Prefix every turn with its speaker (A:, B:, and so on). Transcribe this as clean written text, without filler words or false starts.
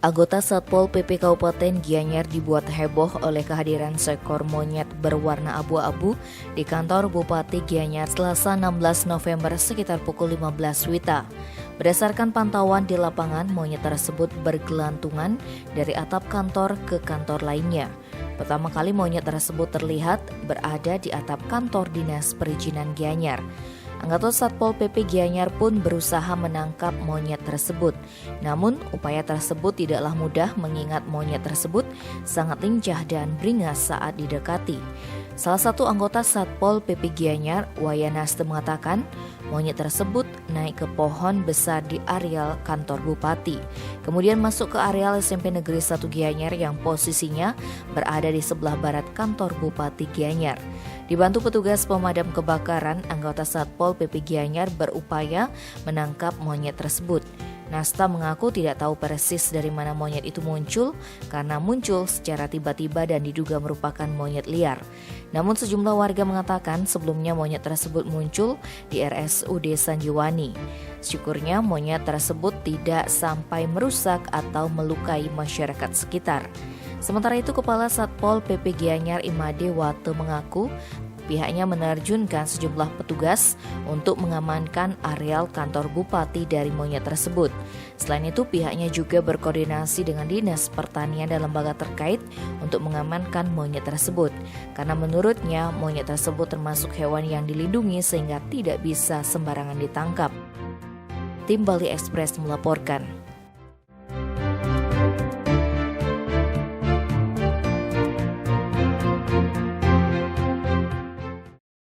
A: Anggota Satpol PP Kabupaten Gianyar dibuat heboh oleh kehadiran seekor monyet berwarna abu-abu di kantor Bupati Gianyar Selasa 16 November sekitar pukul 15 WITA. Berdasarkan pantauan di lapangan, monyet tersebut bergelantungan dari atap kantor ke kantor lainnya. Pertama kali monyet tersebut terlihat berada di atap kantor Dinas Perizinan Gianyar. Anggota Satpol PP Gianyar pun berusaha menangkap monyet tersebut. Namun, upaya tersebut tidaklah mudah mengingat monyet tersebut sangat lincah dan beringas saat didekati. Salah satu anggota Satpol PP Gianyar, Wayanasta, mengatakan monyet tersebut naik ke pohon besar di areal kantor Bupati. Kemudian masuk ke areal SMP Negeri 1 Gianyar yang posisinya berada di sebelah barat kantor Bupati Gianyar. Dibantu petugas pemadam kebakaran, anggota Satpol PP Gianyar berupaya menangkap monyet tersebut. Nasta mengaku tidak tahu persis dari mana monyet itu muncul karena muncul secara tiba-tiba dan diduga merupakan monyet liar. Namun sejumlah warga mengatakan sebelumnya monyet tersebut muncul di RSUD Sanjiwani. Syukurnya monyet tersebut tidak sampai merusak atau melukai masyarakat sekitar. Sementara itu, Kepala Satpol PP Gianyar Imade Wate mengaku pihaknya menerjunkan sejumlah petugas untuk mengamankan areal kantor Bupati dari monyet tersebut. Selain itu, pihaknya juga berkoordinasi dengan Dinas Pertanian dan lembaga terkait untuk mengamankan monyet tersebut. Karena menurutnya, monyet tersebut termasuk hewan yang dilindungi sehingga tidak bisa sembarangan ditangkap. Tim Bali Express melaporkan.